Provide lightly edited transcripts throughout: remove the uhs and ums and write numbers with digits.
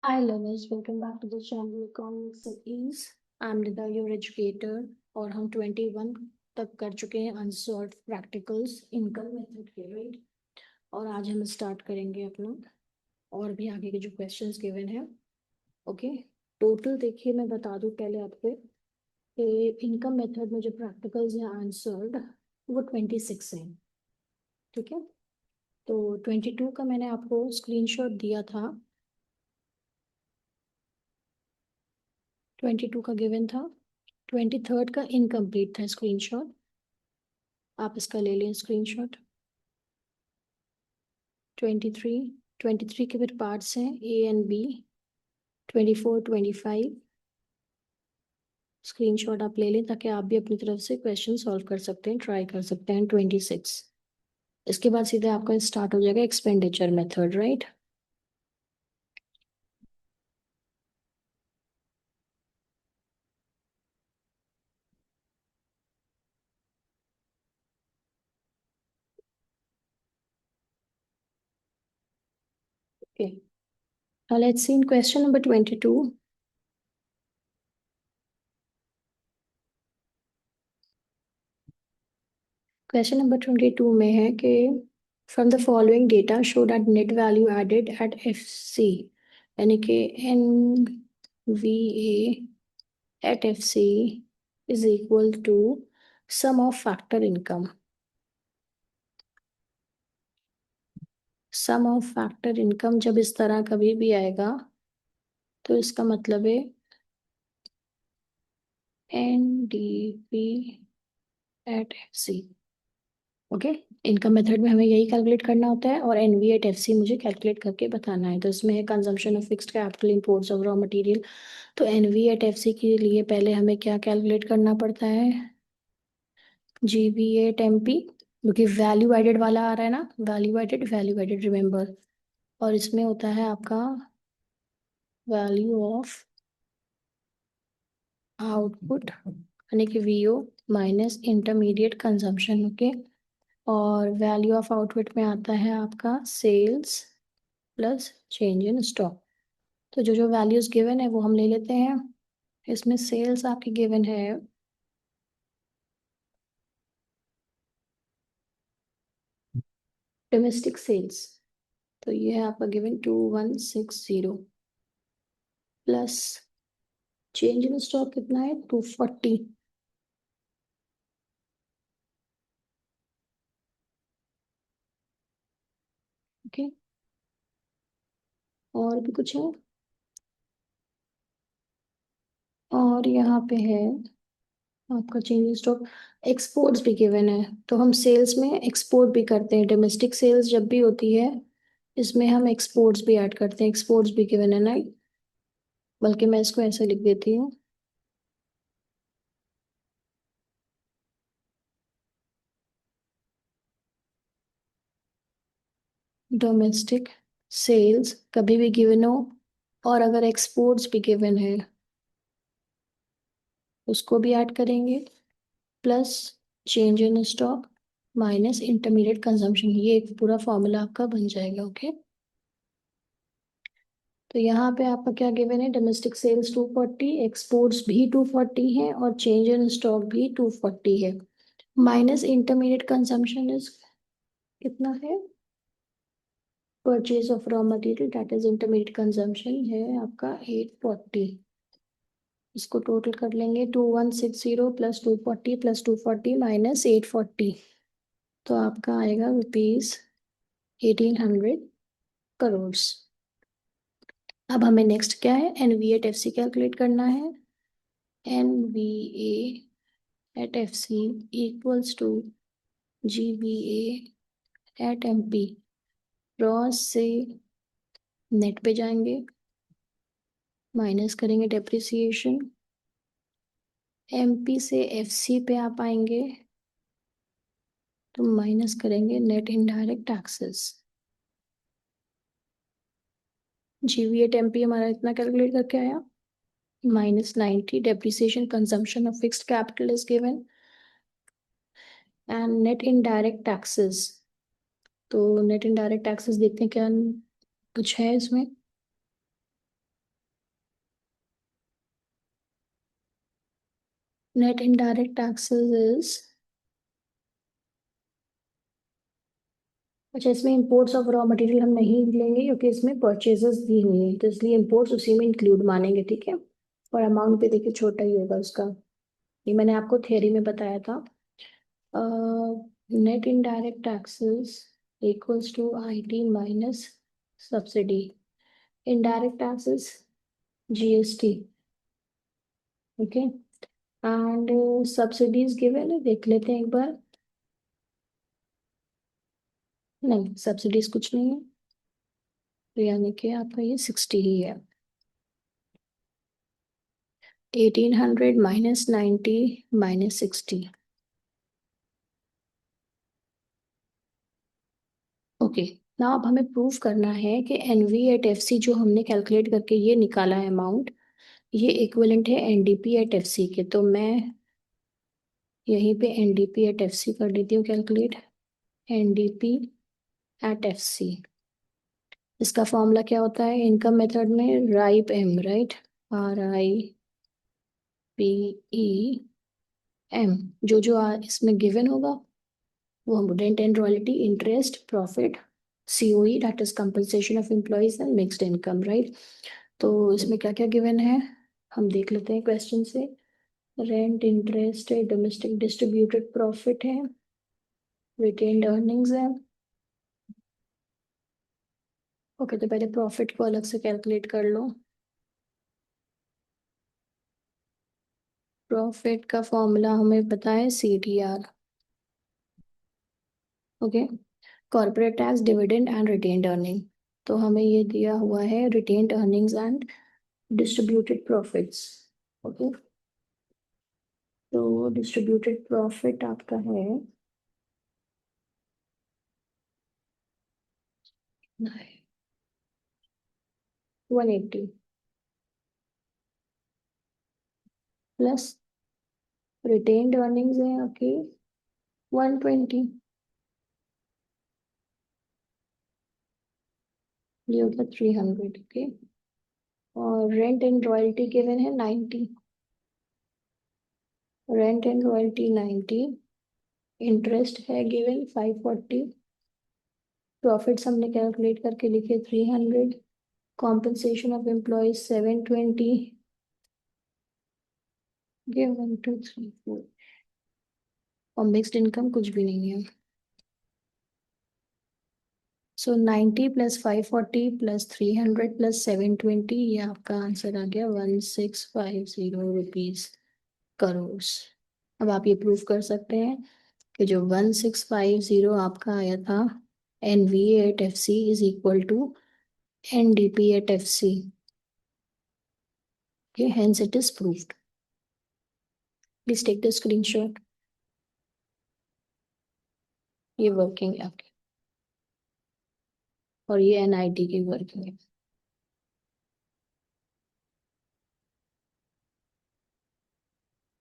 Hi learners, welcome back to the channel Economics at Ease. I'm Nida, your educator और हम 21 तक कर चुके हैं अनसॉल्व प्रैक्टिकल्स इनकम मेथड के राइट। और आज हम स्टार्ट करेंगे अपना और भी आगे के जो क्वेश्चंस गिवन है। ओके, टोटल देखिए मैं बता दूं पहले आपको कि इनकम मेथड में जो प्रैक्टिकल्स हैं आंसर्ड वो 26 हैं। ठीक है, तो 22 का मैंने आपको स्क्रीनशॉट दिया था, 22 का गिवन था, 23rd का इनकम्प्लीट था स्क्रीनशॉट। आप इसका ले लें स्क्रीनशॉट। 23, 23 के फिर पार्ट्स हैं ए एंड बी। 24, 25 स्क्रीनशॉट आप ले लें ताकि आप भी अपनी तरफ से क्वेश्चन सॉल्व कर सकते हैं, ट्राई कर सकते हैं। 26 इसके बाद सीधे आपका स्टार्ट हो जाएगा expenditure method right. Okay, now let's see in question number 22. Question number 22 में है कि from the following data show that net value added at F C, यानी कि N V at F C is equal to sum of factor income. Sum of factor income जब इस तरह कभी भी आएगा तो इसका मतलब है N D P at F C. Okay, income method में हमें यही कैलकुलेट करना होता है और एनवी एट एफ सी मुझे कैलकुलेट करके बताना है। तो इसमें है consumption of fixed capital, imports of raw material. तो एनवी एट एफ सी के लिए पहले हमें क्या कैलकुलेट करना पड़ता है, जी वी एट एम पी, क्योंकि वैल्यू एडेड वाला आ रहा है ना, वैल्यू एडेड रिमेंबर। और इसमें होता है आपका वैल्यू ऑफ आउटपुट यानी कि VO minus intermediate consumption. Okay, और वैल्यू ऑफ आउटपुट में आता है आपका sales plus change in stock. तो जो जो वैल्यूज गिवन है वो हम ले लेते हैं। इसमें सेल्स आपकी गिवन है डोमेस्टिक सेल्स, तो ये है आपका given 2160 plus change in stock कितना है 240। ओके, और भी कुछ है, और यहाँ पे है आपका चेंज इन स्टॉक। एक्सपोर्ट्स भी गिवन है तो हम सेल्स में एक्सपोर्ट भी करते हैं, डोमेस्टिक सेल्स जब भी होती है इसमें हम एक्सपोर्ट्स भी ऐड करते हैं। एक्सपोर्ट्स भी गिवन है ना, बल्कि मैं इसको ऐसे लिख देती हूँ, डोमेस्टिक सेल्स कभी भी गिवन हो और अगर एक्सपोर्ट्स भी गिवन है उसको भी ऐड करेंगे, plus change in stock minus intermediate consumption, ये एक पूरा फॉर्मूला आपका बन जाएगा। ओके, तो यहाँ पे आपका क्या गिवन है, डोमेस्टिक सेल्स 240, एक्सपोर्ट्स भी 240 है और चेंज इन स्टॉक भी 240 है, माइनस इंटरमीडिएट कंजम्पशन इज कितना है, purchase of raw material that is intermediate consumption है आपका 840। इसको टोटल कर लेंगे, 2160 प्लस 240 प्लस 240 माइनस 840, तो आपका आएगा रुपीज 1800 करोड़। अब हमें नेक्स्ट क्या है, NV at F C calculate करना है। NV at F C equals to G V at M P. Gross से नेट पे जाएंगे, माइनस करेंगे डेप्रिसिएशन, एमपी से एफसी पे आप आएंगे तो माइनस करेंगे नेट इनडायरेक्ट टैक्सेस। जीवीएट एमपी हमारा इतना कैलकुलेट करके आया, -90, depreciation consumption of fixed capital is given and net indirect taxes. तो नेट इनडायरेक्ट टैक्सेस देखते हैं क्या कुछ है इसमें। Net indirect taxes is, अच्छा इसमें इंपोर्ट्स ऑफ रॉ मटेरियल हम नहीं लेंगे क्योंकि इसमें परचेजेस दी हुई है, तो इसलिए इंपोर्ट्स उसी में इंक्लूड मानेंगे, ठीक है। और अमाउंट भी देखिए छोटा ही होगा उसका, ये मैंने आपको थ्योरी में बताया था। Net indirect taxes equals to IT minus subsidy. Indirect taxes GST, okay. And subsidies given है, देख लेते हैं एक बार। नहीं, सब्सिडीज कुछ नहीं है, तो यानी कि आपका ये 60 ही है। 1800 माइनस 90 माइनस 60, ओके। ना अब हमें प्रूव करना है कि NV@FC जो हमने कैलकुलेट करके ये निकाला है अमाउंट, ये इक्विवेलेंट है NDP@FC के। तो मैं यहीं पे NDP@FC कर देती हूँ कैलकुलेट। NDP@FC, इसका फॉर्मूला क्या होता है इनकम मेथड में? Ripe M, right, RIPEM। जो जो इसमें गिवन होगा वो हम rent and royalty, interest, profit, COE that is compensation of employees and mixed income, right. तो इसमें क्या क्या गिवन है हम देख लेते हैं क्वेश्चन से। रेंट, इंटरेस्ट है, डोमेस्टिक डिस्ट्रीब्यूटेड प्रॉफिट है, रिटेन्ड अर्निंग्स है। ओके, तो पहले प्रॉफिट को अलग से कैलकुलेट कर लो। प्रॉफिट का फॉर्मूला हमें पता है CTR, okay. Corporate tax, dividend and retained earning. तो हमें ये दिया हुआ है retained earnings and distributed profits, okay. तो डिस्ट्रीब्यूटेड प्रॉफिट आपका है 180 प्लस रिटेन्ड अर्निंग्स है आपकी 120, ये होगा 300, ओके। और रेंट एंड रॉयल्टी गिवन है 90, रेंट एंड रॉयल्टी 90, इंटरेस्ट है गिवन 540, प्रॉफिट्स हमने कैलकुलेट करके लिखे 300, कॉम्पनसेशन ऑफ एम्प्लॉयज 720, ये 1 2 3 4, और मिक्स्ड इनकम कुछ भी नहीं है। सो 90 प्लस 540 प्लस 300 प्लस 720, ये आपका आंसर आ गया 1650 करोड़। अब आप ये प्रूव कर सकते हैं कि जो 1650 आपका आया था NV@FC is equal to NDP@FC, okay, hence it is proved. Please take the screenshot, ये वर्किंग है आपकी, और ये NIT की वर्किंग है।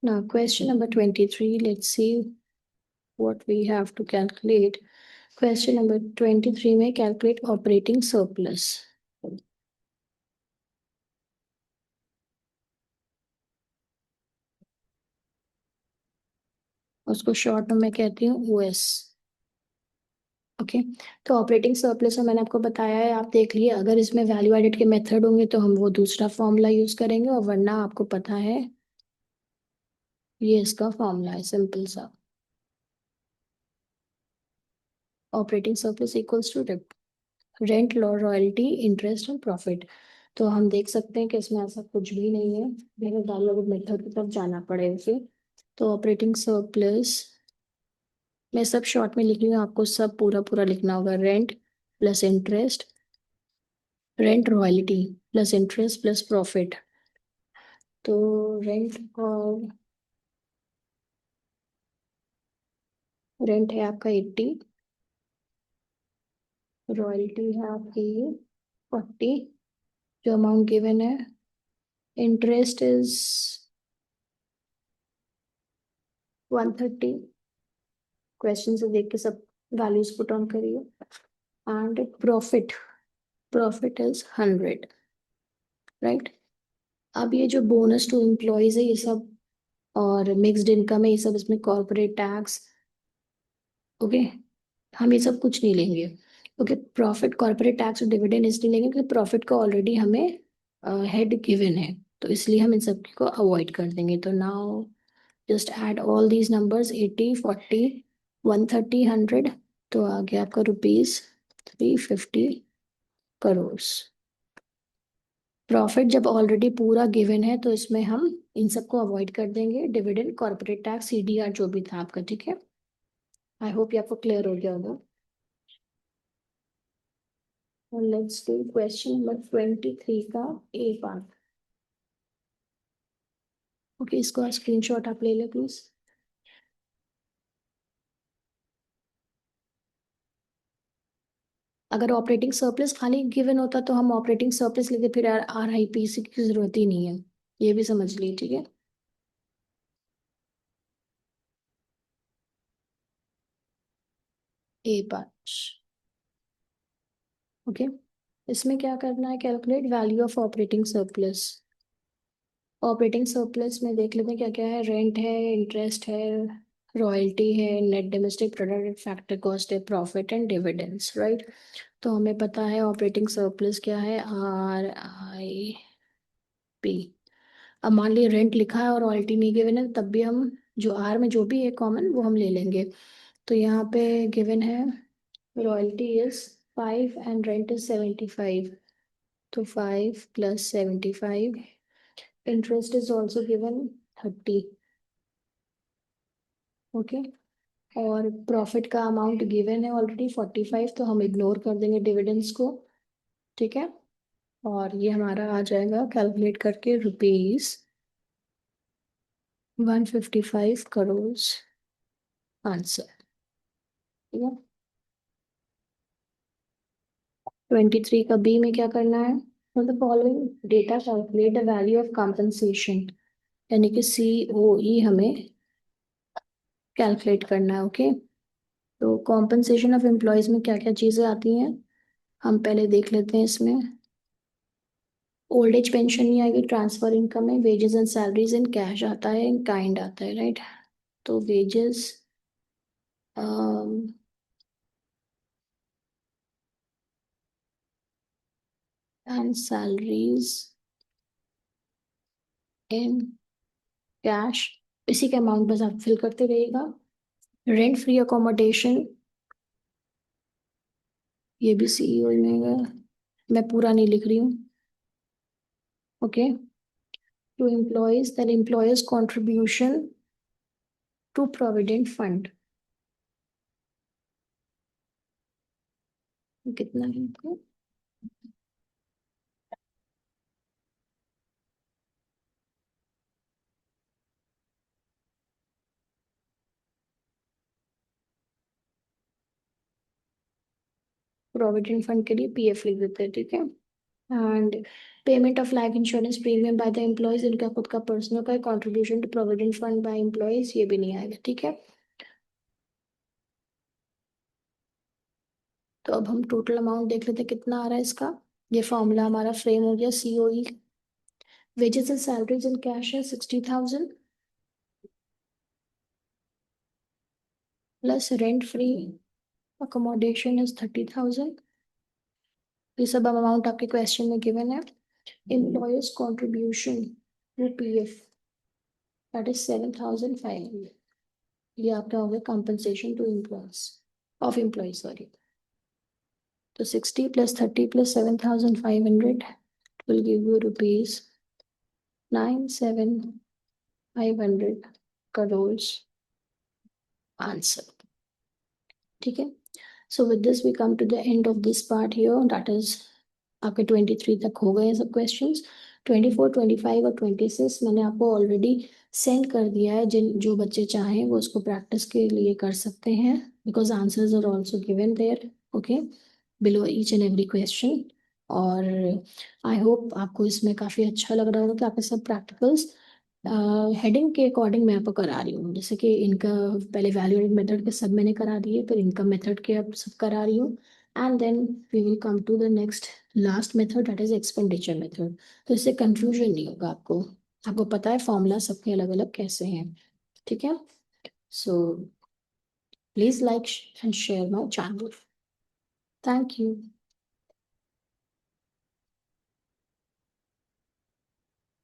Now question number 23, let's see what we have to calculate. Question number 23 में calculate operating surplus. उसको short में मैं कहती हूँ OS, ओके। तो ऑपरेटिंग सरप्लस में मैंने आपको बताया है, आप देख लिए, अगर इसमें वैल्यू एडिट के मेथड होंगे तो हम वो दूसरा फॉर्मूला यूज करेंगे, और वरना आपको पता है ये इसका फॉर्मूला है सिंपल सा, operating surplus equals to rent, royalty, interest and profit. तो हम देख सकते हैं कि इसमें ऐसा कुछ भी नहीं है, मेरे वैल्यू मेथड की तरफ जाना पड़ेगा फिर। तो ऑपरेटिंग सरप्लस मैं सब शॉर्ट में लिख रही हूँ, आपको सब पूरा पूरा लिखना होगा। Rent plus interest, rent royalty plus interest plus profit. तो रेंट और रेंट है आपका 80, रॉयल्टी है आपकी 40, जो अमाउंट गिवन है। इंटरेस्ट इज 130, क्वेश्चन से देख के सब वैल्यूज पुट ऑन करिए। And profit, profit is 100, right. अब ये जो बोनस टू एम्प्लॉयज है ये सब और मिक्स्ड इनकम है ये सब, इसमें कॉर्पोरेट टैक्स। ओके, हम ये सब कुछ नहीं लेंगे। ओके, प्रॉफिट, कॉर्पोरेट टैक्स और डिविडेंड इसलिए लेंगे क्योंकि प्रॉफिट का ऑलरेडी हमें हेड गिवन है, तो इसलिए हम इन सब को अवॉइड कर देंगे। तो now just add all these numbers, 80, 40, 130, 100, तो आ गया आपका ₹350 करोड़। प्रॉफिट जब ऑलरेडी पूरा गिवन है तो इसमें हम इन सबको अवॉइड कर देंगे, डिविडेंड, कॉर्पोरेट टैक्स, सीडीआर जो भी था आपका, ठीक है। आई होप ये आपको क्लियर हो गया होगा। लेट्स डू क्वेश्चन नंबर 23 का ए पार्ट। ओके, इसको स्क्रीनशॉट आप ले लो प्लीज। अगर ऑपरेटिंग सरप्लस खाली गिवन होता तो हम ऑपरेटिंग सरप्लस लेते, फिर RIPC की जरूरत ही नहीं है, ये भी समझ लीजिए, ठीक है। ए पार्ट। ओके, इसमें क्या करना है, calculate value of operating surplus. Operating surplus में देख लेते हैं क्या क्या है। रेंट है, इंटरेस्ट है, रॉयल्टी है, net domestic product, factor cost है, प्रॉफिट एंड डिविडेंड्स, राइट। तो हमें पता है ऑपरेटिंग सरप्लस क्या है, RIP। अब मान लीजिए रेंट लिखा है और रॉयल्टी नहीं गिवन है, तब भी हम जो आर में जो भी है कॉमन वो हम ले लेंगे। तो यहाँ पे गिवन है royalty is 5 and rent is 75, तो 5 + 75। Interest is also given 30। Okay, और प्रॉफिट का अमाउंट गिवन है ऑलरेडी 45, तो हम इग्नोर कर देंगे डिविडेंड्स को, ठीक है। और ये हमारा आ जाएगा कैलकुलेट करके ₹155 करोड़ आंसर, ठीक है। 23 का बी में क्या करना है, मतलब following data calculate the value of compensation, यानी कि COE हमें कैलकुलेट करना है। ओके, तो कॉम्पनसेशन ऑफ एम्प्लॉयज में क्या क्या चीज़ें आती हैं, हम पहले देख लेते हैं। इसमें ओल्ड एज पेंशन नहीं आएगी, ट्रांसफर इनकम है, wages and salaries in cash आता है, इन काइंड आता है, राइट। तो wages and salaries in cash, इसी के अमाउंट बस आप फिल करते रहिएगा। रेंट फ्री अकोमोडेशन, ये भी CEO में है, मैं पूरा नहीं लिख रही हूँ। Okay, to employees, then employees contribution to provident fund, कितना है आपको, प्रोविडेंट फंड के लिए PF लिख देते हैं, ठीक है। And payment of life insurance premium by the employees, इनका खुद का पर्सनल का contribution to provident fund by employees, ये भी नहीं आएगा, ठीक है। तो अब हम टोटल अमाउंट देख लेते हैं कितना आ रहा है इसका। ये फॉर्मूला हमारा फ्रेम हो गया, COE। Wages and salaries in cash है 60,000, plus rent free accommodation is 30,000। ये सब अमाउंट आपके क्वेश्चन में गिवन है। Employees contribution to PF, that is 7,500। ये आपका हो गया compensation to employees, of employees, sorry. तो 60 + 30 + 7,500 will give you ₹97,500 आंसर, ठीक है। So with this we come to the end of this part here, that is आपके 23 तक हो गए सब क्वेश्चंस। 24, 25 और 26 मैंने आपको ऑलरेडी सेंड कर दिया है, जिन जो बच्चे चाहें वो उसको प्रैक्टिस के लिए कर सकते हैं, because answers are also given there, okay, below each and every question. और आई होप आपको इसमें काफ़ी अच्छा लग रहा होगा कि आपके सब प्रैक्टिकल्स हेडिंग के अकॉर्डिंग मैं आपको करा रही हूँ। जैसे कि इनका पहले वैल्यू एडेड मेथड के सब मैंने करा दिए, फिर इनकम मेथड के अब सब करा रही हूँ, and then we will come to the next last method, that is expenditure method. तो इससे कंफ्यूजन नहीं होगा आपको। आपको पता है फॉर्मूला सबके अलग अलग कैसे हैं, ठीक है। So please like and share my channel. Thank you.